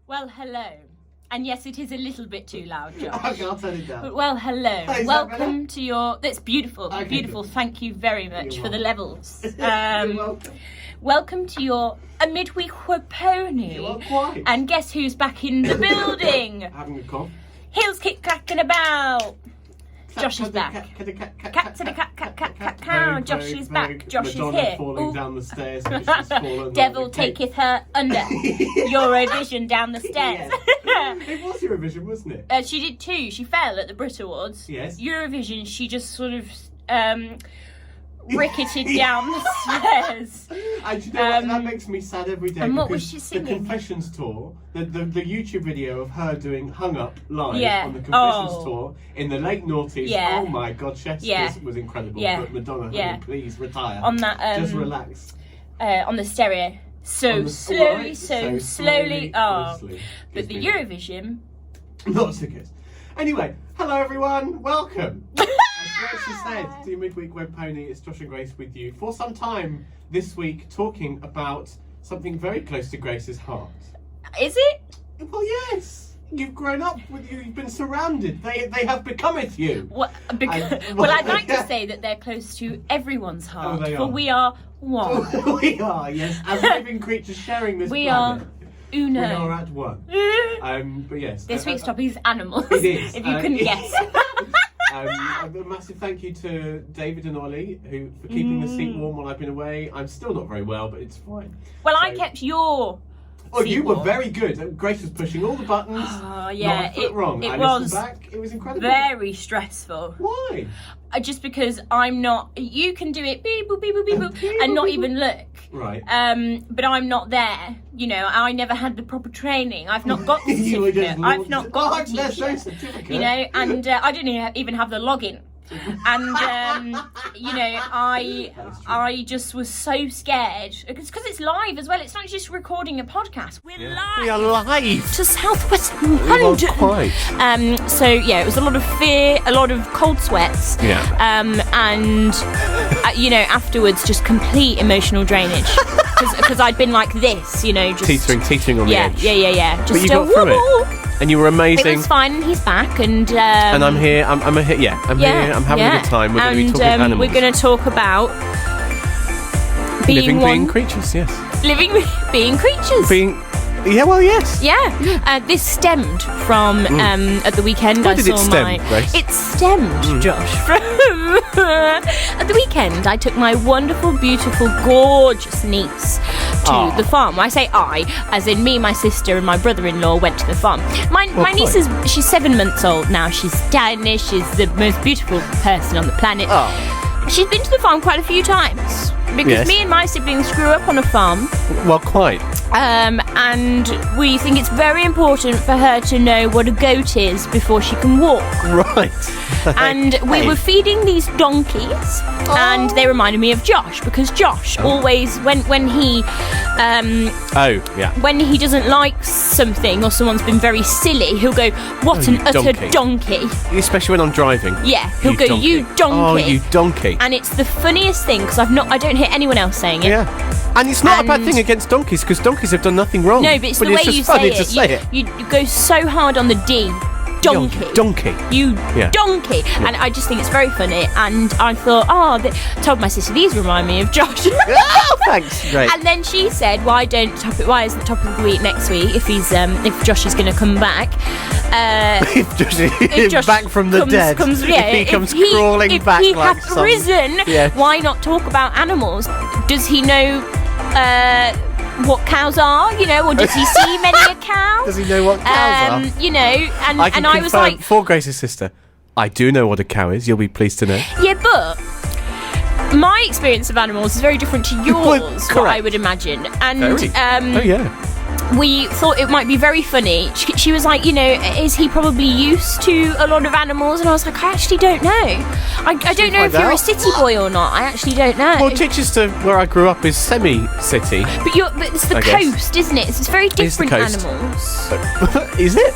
Well, hello. And yes, it is a little bit too loud, Josh. Okay, I'll turn it down. But well, hello. Hey, welcome to your... That's beautiful. Okay, beautiful. good. Thank you very much You're for the levels. You're welcome. Welcome to your A Midweek Pony. You are quite. And guess who's back in the building? Having a cough. Heels keep clacking about. Josh is back. Cat to the cat cow. Josh is back. Josh Madonna is here. falling down the stairs. She's fallen Devil on the cake. taketh her under. Eurovision down the stairs. It was Eurovision, wasn't it? She did too. She fell at the Brit Awards. Yes. Eurovision, she just sort of ricketed down the stairs. And you know what? That makes me sad every day. And what was because she singing? The Confessions tour, the YouTube video of her doing Hung Up live Yeah. on the Confessions Oh. tour in the late noughties. Yeah. Oh my God, Chef's Yeah. Kiss was incredible. Yeah. But Madonna, Yeah. honey, please retire. On that, Just relax. on the stereo. So On the- slowly, right, so slowly. Oh. honestly. But the It's been- Eurovision. Not so good. Anyway, hello everyone, welcome. As Gracie said, to your Midweek Web Pony, it's Josh and Grace with you for some time this week, talking about something very close to Grace's heart. Is it? Well, yes, you've grown up with you've been surrounded. They have becometh you. Well, And- well, I'd like to say that they're close to eververyone's heart. they For are. we are one. We are, yes, as living creatures sharing this We planet. Uno. We are at one. But yes, This week's topic is animals. It is. If you couldn't guess. A massive thank you to David and Ollie for keeping the seat warm while I've been away. I'm still not very well, but it's fine. Well, I So- kept your. Oh, seat you were warm. very good. Grace was pushing all the buttons. Oh, yeah, Not a foot wrong. it I was listened back. It was incredible. Very stressful. Why? Just because I'm not. You can do it beep boop beep boop beep boop and not even look. Right. But I'm not there. You know, I never had the proper training. I've not got the You were just certificate. I've not got the there's no teacher. certificate. You know, and I didn't even have the login. And you know, I just was so scared. It's because it's live as well. It's not just recording a podcast. We're live. We are live To Southwest Well, London. quite. So yeah, it was a lot of fear, a lot of cold sweats. Yeah. And you know, afterwards, just complete emotional drainage because I'd been like this, you know, just teetering on the edge. Yeah. Just But you got through it, and you were It amazing. was fine, and he's back, and And I'm here. I'm here. Yeah, I'm here. I'm having a good time. We're going to be talking animals. We're going to talk about being creatures. Yes. being creatures. Yeah. Well, yes. Yeah. This stemmed from at the weekend. Where I did saw it stem, Grace? It stemmed, Josh, from at the weekend. I took my wonderful, beautiful, gorgeous niece to Aw. the farm. I say I, as in me, my sister, and my brother-in-law went to the farm. My niece she's 7 months old now. She's stylish. She's the most beautiful person on the planet. Oh. She's been to the farm quite a few times because Yes. me and my siblings grew up on a farm. Well, quite. And we think it's very important for her to know what a goat is before she can walk. Right. And we were feeding these donkeys, and they reminded me of Josh because Josh always, when he Oh, yeah. when he doesn't like something or someone's been very silly, he'll go, "What Oh, an you utter donkey!" Especially when I'm driving. Yeah, he'll go, "You donkey!" Oh, you donkey. And it's the funniest thing because I don't hear anyone else saying it. Yeah. And it's not a bad And- thing against donkeys because donkeys have done nothing wrong. No, but it's the way just you funny say to it. say it. You go so hard on the D. Donkey. Donkey. You Yeah. donkey. And I just think it's very funny. And I thought, told my sister, these remind me of Josh. Oh, thanks. Great. And then she said, why isn't top of the week next week if Josh is going to come back? If Josh If Josh back from the dead, yeah, if he comes if crawling if back he like hath some... risen, Yeah. why not talk about animals? Does he know what cows are, you know, or does he see many a cow? Does he know what cows are? You know, and I can I was confirm like, for Grace's sister, I do know what a cow is. You'll be pleased to know. yeah, but my experience of animals is very different to yours, Well, what I correct. would imagine. And Very. Oh yeah. we thought it might be very funny. She was like, you know, is he probably used to a lot of animals? And I was like, I actually don't know. I don't know if find you're a out? city boy or not. I actually don't know. Well, Chichester, where I grew up, is semi-city. But it's the I guess. coast, isn't it? It's very It is the different coast. animals. Is it?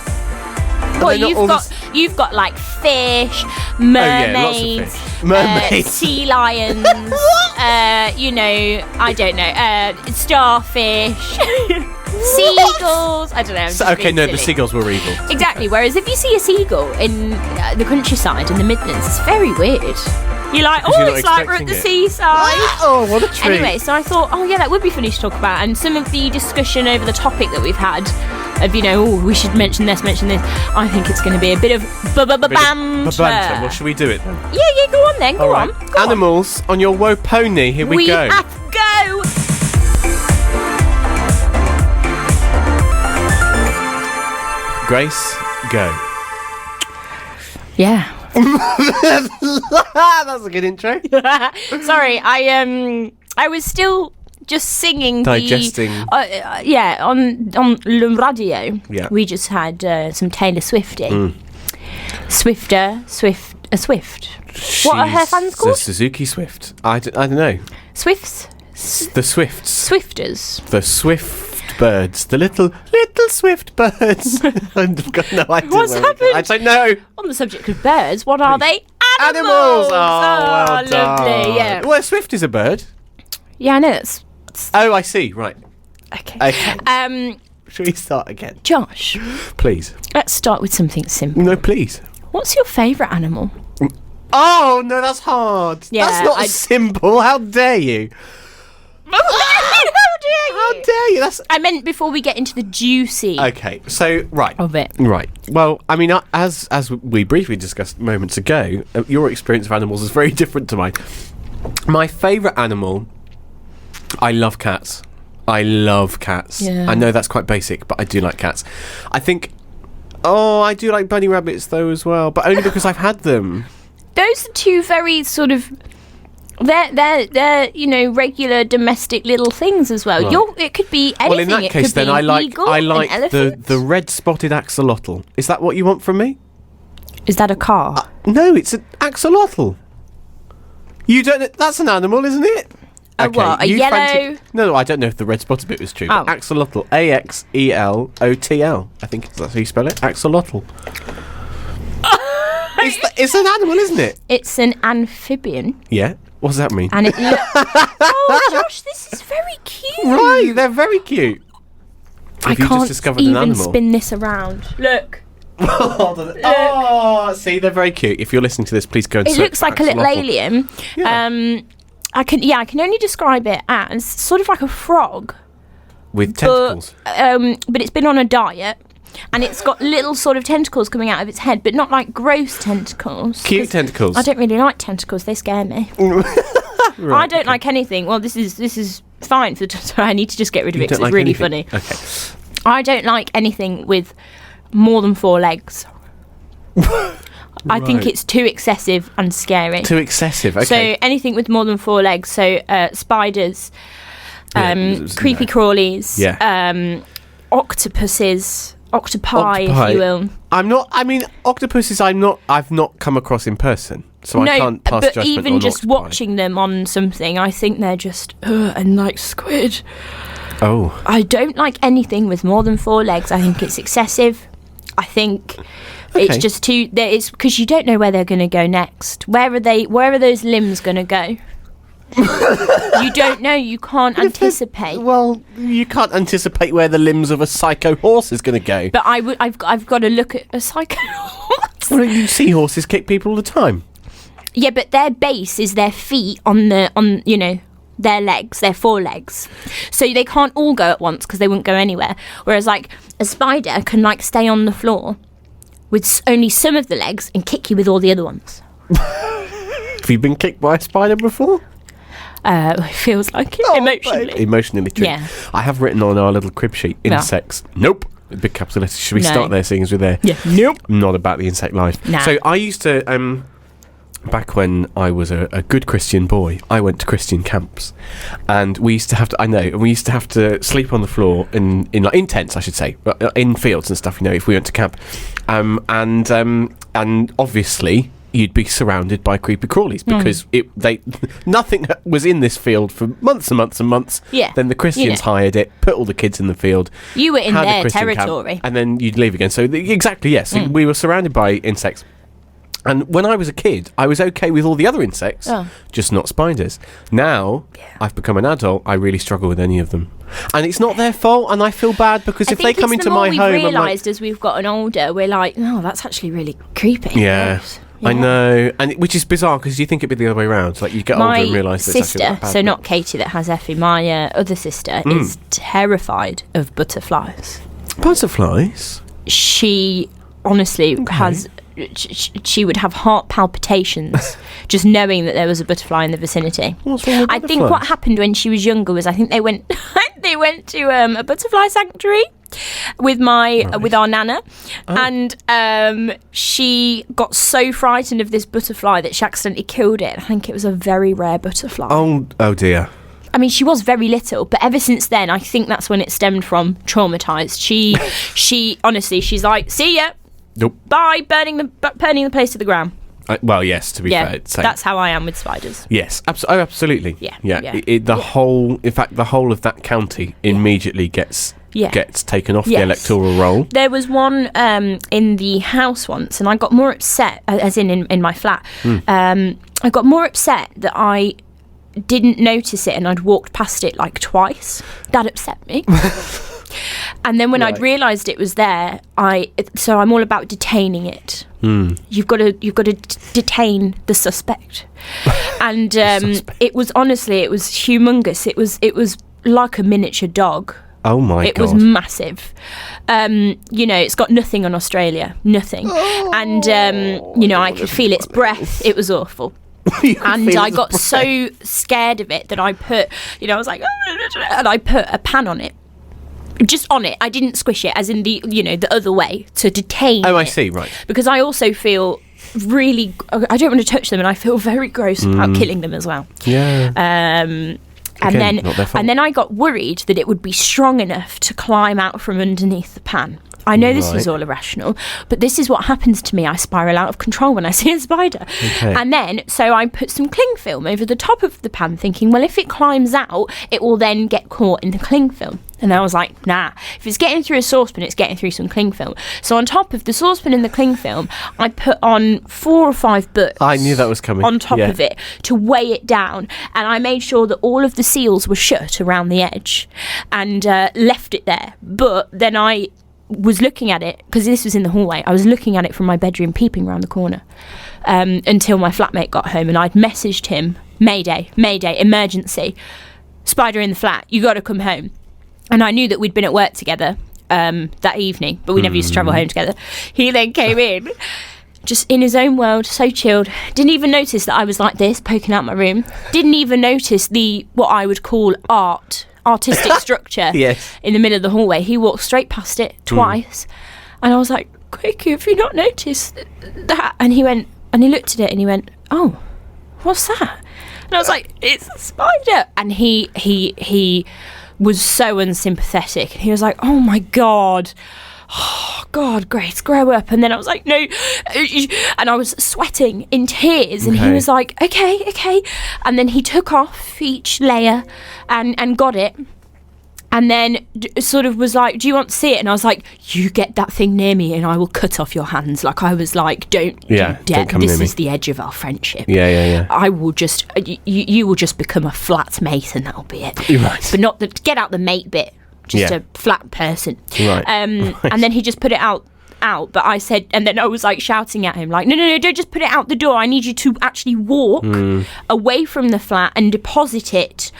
Well, they not all you've got like fish, lots of mermaids, fish. Mermaids. sea lions. You know, I don't know, starfish. seagulls. I don't know. The seagulls were evil. Exactly. Whereas if you see a seagull in the countryside in the Midlands, it's very weird. You're like, it's like we're at the seaside. Oh, what a treat. Anyway, so I thought, that would be funny to talk about. And some of the discussion over the topic that we've had of, we should mention this. I think it's going to be a bit of banter. Well, should we do it then? Yeah, go on then. Go on. Animals on your woe pony. Here we go. We have to go. Grace, go. Yeah. That's a good intro. Sorry, I was still just singing digesting. On Le Radio. Yeah. We just had some Taylor Swifty. Swift. What are her fans called? The Suzuki Swift. I don't know. Swifts. The Swifts. Swifters. The Swift birds. The little Swift birds. I've got no idea. What's happened? I don't know. On the subject of birds, what are they? Animals. Oh, well lovely. done. Yeah. Well, a Swift is a bird. Yeah, I know that's. Oh, I see. Right. Okay. Should we start again? Josh. Please. Let's start with something simple. No, please. What's your favourite animal? Oh, no, that's hard. Yeah, that's not simple. How dare you? How dare you? I meant before we get into the juicy. Okay, so of it. Right. Well, I mean, as we briefly discussed moments ago, your experience of animals is very different to mine. My favourite animal, I love cats. I love cats. Yeah. I know that's quite basic, but I do like cats. I think. Oh, I do like bunny rabbits though as well, but only because I've had them. Those are two very sort of. They're regular domestic little things as well. Right. It could be anything. Well, in that case, then I like the red spotted axolotl. Is that what you want from me? Is that a car? No, it's an axolotl. You don't. That's an animal, isn't it? Okay, what? A yellow? No, I don't know if the red spotted bit was true. Oh. But axolotl, AXELOTL. I think that's how you spell it. Axolotl. It's an animal, isn't it? It's an amphibian. Yeah. What does that mean? And it oh, Josh, this is very cute. Right, they're very cute. I can't even spin this around. Look. Oh, see, they're very cute. If you're listening to this, please go and search. It looks like axolotl. a little alien. Yeah. I can only describe it as sort of like a frog with tentacles. But it's been on a diet. And it's got little sort of tentacles coming out of its head, but not like gross tentacles. Cute tentacles. I don't really like tentacles; they scare me. Right, I don't like anything. Well, this is fine. I need to just get rid of it because it's really funny. Okay. I don't like anything with more than 4 legs. I think it's too excessive and scary. Too excessive. Okay. So anything with more than 4 legs. So spiders, creepy crawlies, octopuses. Octopi, if you will. Octopuses I've not come across in person, so I can't pass judgment on but even just octopi. watching them on something, I think they're just, and like squid. Oh. I don't like anything with more than 4 legs. I think it's excessive. I think it's just too, it's because you don't know where they're going to go next. Where are those limbs going to go? You don't know. You can't anticipate. Well, you can't anticipate where the limbs of a psycho horse is going to go. But I've got to look at a psycho horse. Well, you see horses kick people all the time. Yeah, but their base is their feet on their legs, their 4 legs. So they can't all go at once because they wouldn't go anywhere. Whereas like a spider can like stay on the floor with only some of the legs and kick you with all the other ones. Have you been kicked by a spider before? It feels like it, emotionally true. Yeah. I have written on our little crib sheet, insects. Nope. Big capital letters. Should we start there, seeing as we're there? Yeah. Nope. Not about the insect life. Nah. So I used to, back when I was a good Christian boy, I went to Christian camps, and we used to have to, sleep on the floor in tents, I should say, in fields and stuff. If we went to camp, and obviously you'd be surrounded by creepy crawlies because nothing was in this field for months and months and months. Yeah. Then the Christians hired it, put all the kids in the field. You were in their territory. Camp, and then you'd leave again. So exactly, yes. So we were surrounded by insects. And when I was a kid, I was okay with all the other insects, just not spiders. Now, I've become an adult, I really struggle with any of them. And it's not their fault, and I feel bad because if they come into my home... we've realised as we've gotten older, we're like, oh, that's actually really creepy. Yeah. I know, and which is bizarre because you think it'd be the other way around. Like you get older and realise that it's actually not bad. So not Katie that has Effie, my other sister is terrified of butterflies. Butterflies? She honestly has... She would have heart palpitations just knowing that there was a butterfly in the vicinity. What's wrong with I think what happened when she was younger was I think they went to a butterfly sanctuary with our nana, and she got so frightened of this butterfly that she accidentally killed it. I think it was a very rare butterfly. Oh dear. I mean, she was very little, but ever since then, I think that's when it stemmed from. Traumatised. She honestly, she's like, see ya. Nope. Bye, burning the place to the ground. Well, yes, to be fair. That's how I am with spiders. Yes, absolutely. Yeah. The whole of that county immediately gets taken off the electoral roll. There was one in the house once, and I got more upset, as in my flat. I got more upset that I didn't notice it, and I'd walked past it like twice. That upset me. And then when I'd realised it was there, so I'm all about detaining it. You've got to detain the suspect. And it was humongous. It was like a miniature dog. Oh my God. It was massive. It's got nothing on Australia, nothing. And I could feel its breath. It was awful. And I got so scared of it that I put, I was like, and I put a pan on it. Just on it. I didn't squish it, as in the other way, to detain I see, right. Because I also feel really... I don't want to touch them, and I feel very gross about killing them as well. Yeah. And then I got worried that it would be strong enough to climb out from underneath the pan. I know this is all irrational, but this is what happens to me. I spiral out of control when I see a spider. Okay. And then, so I put some cling film over the top of the pan, thinking, well, if it climbs out, it will then get caught in the cling film. And I was like, nah, if it's getting through a saucepan, it's getting through some cling film. So on top of the saucepan and the cling film, I put on 4 or 5 books. I knew that was coming. On top of it to weigh it down. And I made sure that all of the seals were shut around the edge and left it there. But then I was looking at it, because this was in the hallway, I was looking at it from my bedroom, peeping around the corner, until my flatmate got home, and I'd messaged him, Mayday, emergency, spider in the flat, you got to come home. And I knew that we'd been at work together that evening, but we never used to travel home together. He then came in, just in his own world, so chilled, didn't even notice that I was like this, poking out my room, didn't even notice what I would call artistic structure in the middle of the hallway. He walked straight past it twice, and I was like, Quickie, have you not noticed that? And he went, and he looked at it and he went, oh, what's that? And I was like, it's a spider. And he was so unsympathetic. He was like, oh my God, Grace, grow up. And then I was like, no. And I was sweating in tears. And he was like, okay. And then he took off each layer and got it. And then sort of was like, do you want to see it? And I was like, you get that thing near me and I will cut off your hands. Like, I was like, don't dare. This is the edge of our friendship. Yeah. I will just, you will just become a flat mate and that'll be it. You're right. But not get out the mate bit. Just a flat person. Right. And then he just put it out. But I said, and then I was like shouting at him, like, no, don't just put it out the door. I need you to actually walk away from the flat and deposit it,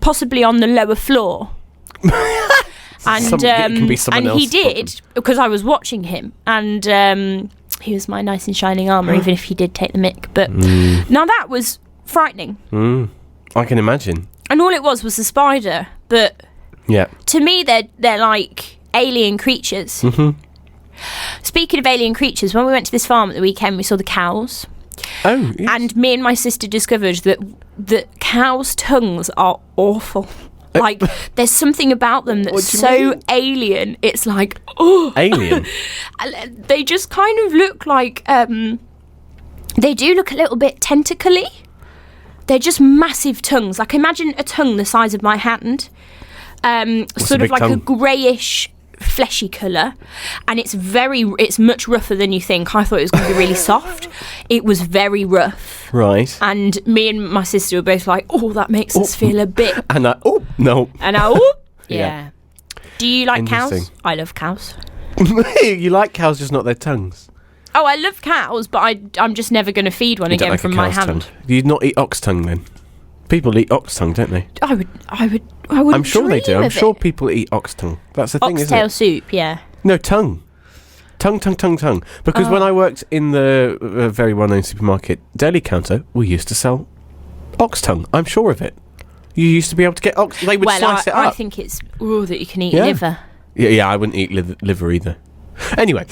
possibly on the lower floor. And he did, because I was watching him, and he was my knight in shining armour, even if he did take the mick. But now that was frightening. I can imagine. And all it was a spider, but to me they're like alien creatures. Speaking of alien creatures, when we went to this farm at the weekend, we saw the cows. Oh, yes. And me and my sister discovered that cows' tongues are awful. Like, there's something about them that's so alien. It's like, oh. Alien? They just kind of look like, they do look a little bit tentacly. They're just massive tongues. Like, imagine a tongue the size of my hand. Sort of like tongue? A greyish fleshy colour, and it's much rougher than you think. I thought it was going to be really soft. It was very rough. Right. And me and my sister were both like, oh, that makes us feel a bit. And no. And yeah. Do you like cows? I love cows. You like cows, just not their tongues. Oh, I love cows, but I'm just never going to feed one again from my hand. Tongue. Do you not eat ox tongue then? People eat ox tongue, don't they? I would. I'm sure they do. I'm sure people eat ox tongue. That's the thing, isn't it? Oxtail soup, yeah. No, tongue. Tongue. Because when I worked in the very well-known supermarket deli counter, we used to sell ox tongue. I'm sure of it. You used to be able to get ox. They would slice it up. I think it's that you can eat liver. Yeah, I wouldn't eat liver either. Anyway,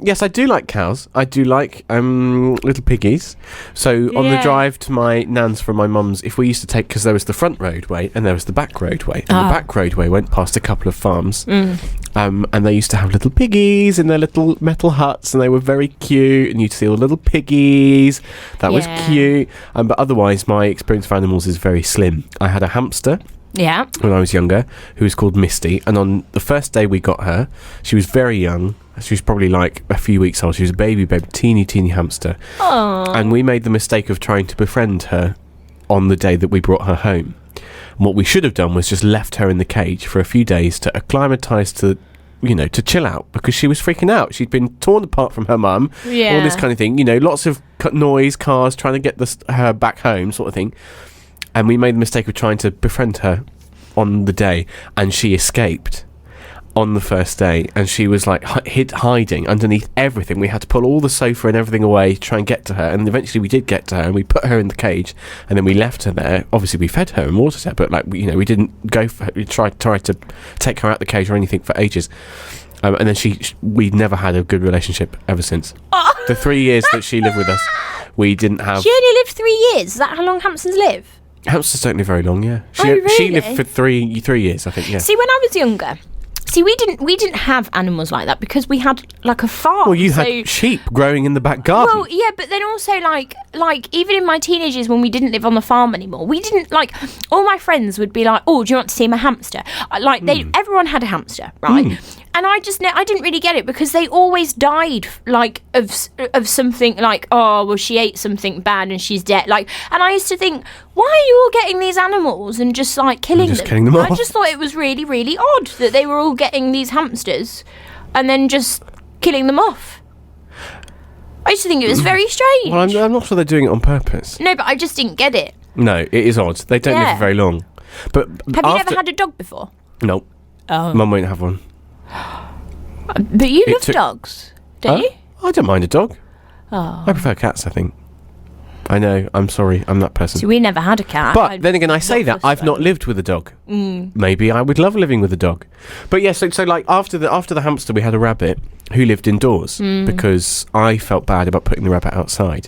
yes, I do like cows. I do like little piggies. So on the drive to my nan's from my mum's, if we used to take, because there was the front roadway and there was the back roadway, and the back roadway went past a couple of farms, and they used to have little piggies in their little metal huts, and they were very cute, and you'd see all the little piggies. That was cute. But otherwise, my experience of animals is very slim. I had a hamster. Yeah. When I was younger, who was called Misty, and on the first day we got her, she was very young. She was probably like a few weeks old. She was a baby, teeny hamster. Aww. And we made the mistake of trying to befriend her on the day that we brought her home. And what we should have done was just left her in the cage for a few days to acclimatise to, to chill out, because she was freaking out. She'd been torn apart from her mum, all this kind of thing. Lots of noise, cars, trying to get her back home, sort of thing. And we made the mistake of trying to befriend her on the day, and she escaped on the first day, and she was like hiding underneath everything. We had to pull all the sofa and everything away to try and get to her, and eventually we did get to her, and we put her in the cage, and then we left her there. Obviously we fed her and watered her, but we didn't go for her. We tried to take her out the cage or anything for ages. And then we never had a good relationship ever since. The 3 years that she lived with us, we didn't have. She only lived 3 years. Is that how long hamsters live? Hamsters don't live very long, yeah. Really? She lived for three years, I think, yeah. See, when I was younger, we didn't have animals like that because we had like a farm. Well, you had sheep growing in the back garden. Well, yeah, but then also like even in my teenage years when we didn't live on the farm anymore, we didn't all my friends would be like, "Oh, do you want to see my hamster?" Everyone had a hamster, right? And I didn't really get it because they always died of something she ate something bad and she's dead. And I used to think, why are you all getting these animals and just killing them? Killing them off. I just thought it was really, really odd that they were all getting these hamsters and then just killing them off. I used to think it was very strange. Well, I'm not sure they're doing it on purpose. No, but I just didn't get it. No, it is odd. They don't live very long. But have you ever had a dog before? No. Oh. Mum won't have one. But you love dogs, don't you? I don't mind a dog. Oh. I prefer cats, I think. I know, I'm sorry, I'm that person. So we never had a cat. But then again, I say that, I've not lived with a dog. Maybe I would love living with a dog. But yeah, so after the hamster, we had a rabbit who lived indoors because I felt bad about putting the rabbit outside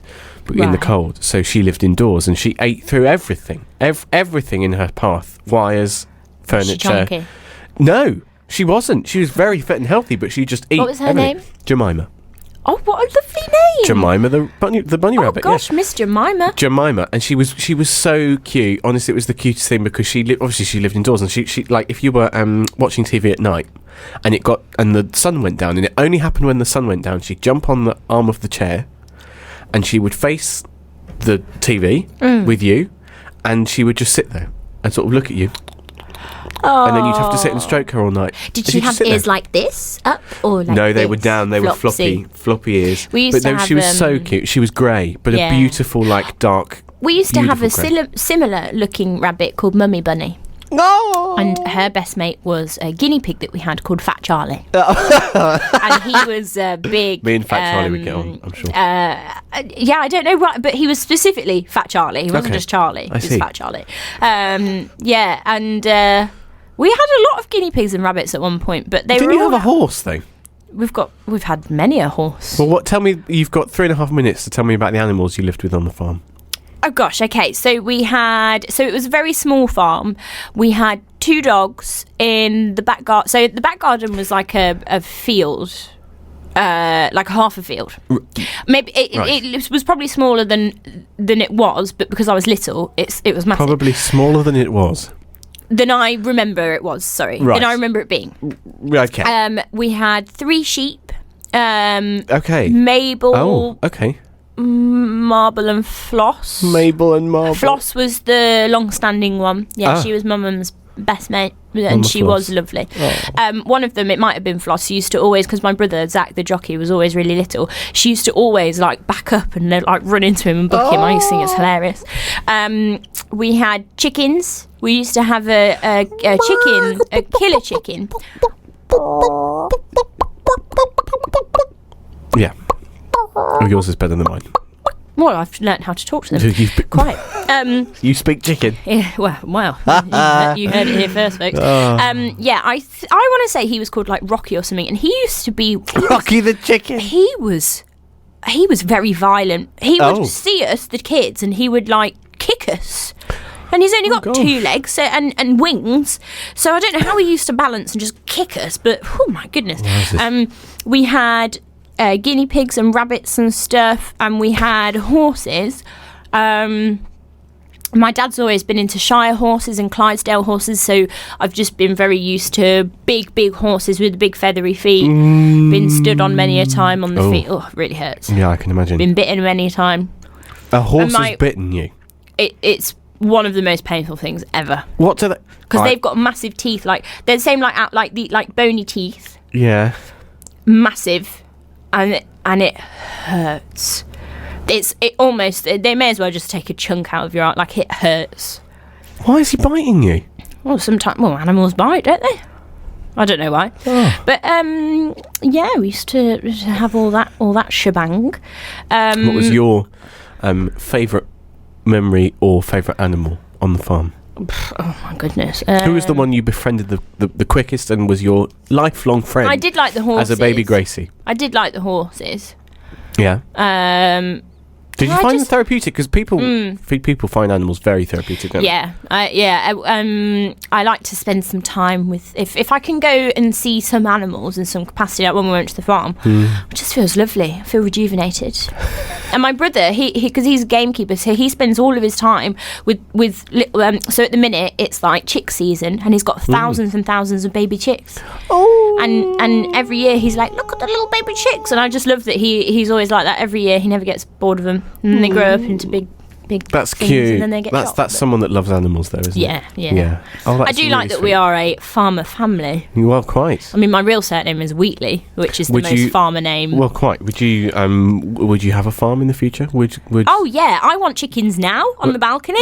in the cold. So she lived indoors and she ate through everything. Everything in her path. Wires, furniture. Was she chunky? No, she wasn't. She was very fit and healthy, but she just ate What was her everything. name? Jemima. Oh, what a lovely name! Jemima, the bunny rabbit. Oh gosh, Miss Jemima. Jemima, and she was so cute. Honestly, it was the cutest thing because she lived indoors, and she if you were watching TV at night, and the sun went down, and it only happened when the sun went down. She'd jump on the arm of the chair, and she would face the TV with you, and she would just sit there and sort of look at you. Oh. And then you'd have to sit and stroke her all night. Did she have ears like this, up or like No, they this? were down. They were floppy ears. We used to have, she was so cute. She was grey, but a beautiful, dark. We used to have a similar looking rabbit called Mummy Bunny. No. And her best mate was a guinea pig that we had called Fat Charlie. And he was big. Me and Fat Charlie would get on, I'm sure. Yeah, I don't know why, but he was specifically Fat Charlie. He wasn't just Charlie. He was Fat Charlie. Yeah, and we had a lot of guinea pigs and rabbits at one point, but they Didn't you have a horse though? We've had many a horse. Well, tell me, you've got 3.5 minutes to tell me about the animals you lived with on the farm. Oh gosh, okay. So it was a very small farm. We had 2 dogs in the back garden. So the back garden was like a field, like half a field. Maybe it was probably smaller than it was, but because I was little, it was massive. Probably smaller than it was. than I remember it was. Sorry, Right. than I remember it being. Okay. We had 3 sheep. Okay. Mabel, Oh, okay. Marble, and Floss. Mabel and Marble. Floss was the long-standing one. Yeah, Ah. she was Mum's best mate, and Mama she Floss. was lovely. Oh. One of them, it might have been Floss, used to always, because my brother Zach the jockey was always really little, she used to always like back up and like run into him and book him. I used to think it's hilarious. We had chickens. We used to have a chicken, a killer chicken. Yeah. Oh, yours is better than mine. Well, I've learnt how to talk to them. Quite. You speak chicken. Yeah, well, you heard it here first, folks. Yeah, I want to say he was called like Rocky or something, and he used to be Rocky the chicken. He was very violent. He would see us, the kids, and he would like kick us. And he's only got gosh. 2 legs and wings, so I don't know how he used to balance and just kick us. But oh my goodness, we had guinea pigs and rabbits and stuff, and we had horses. My dad's always been into Shire horses and Clydesdale horses, so I've just been very used to big horses with big feathery feet. Been stood on many a time on the feet. Oh, it really hurts. Yeah, I can imagine. Been bitten many a time. A horse has bitten you. It's one of the most painful things ever. What do they? Because they've got massive teeth, like they're the same like bony teeth, Yeah. massive, and it hurts. It almost, they may as well just take a chunk out of your eye. Like, it hurts. Why is he biting you? Well, sometimes animals bite, don't they? I don't know why. But yeah, we used to have all that shebang. What was your favourite memory or favourite animal on the farm? Oh my goodness. Who was the one you befriended the quickest and was your lifelong friend? I did like the horses. As a baby Gracie. I did like the horses. Yeah. Did you find them therapeutic? Because people find animals very therapeutic, don't they? Yeah. I like to spend some time with... If I can go and see some animals in some capacity, like when we went to the farm, it just feels lovely. I feel rejuvenated. And my brother, because he's a gamekeeper, so he spends all of his time with little... so at the minute, it's like chick season, and he's got thousands and thousands of baby chicks. Oh! And every year, he's like, look at the little baby chicks. And I just love that he's always like that every year. He never gets bored of them. And then they grow up into big That's things, cute. and then they get shot. That's someone that loves animals, though, isn't it? Yeah. Oh, I do like that we are a farmer family. You are quite. I mean, my real surname is Wheatley, which is the most farmer name. Well, quite. Would you have a farm in the future? Would? Oh yeah, I want chickens now on the balcony.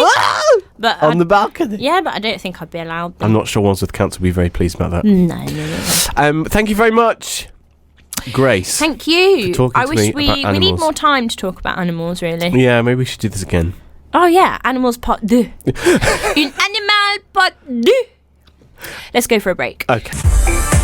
But on the balcony? Yeah, but I don't think I'd be allowed them. I'm not sure Wandsworth Council would be very pleased about that. No. Thank you very much, Grace. Thank you. For talking I to wish me we about need animals. more time to talk about animals, really. Yeah, maybe we should do this again. Oh yeah, animals part 2. Une animal part 2. Let's go for a break. Okay.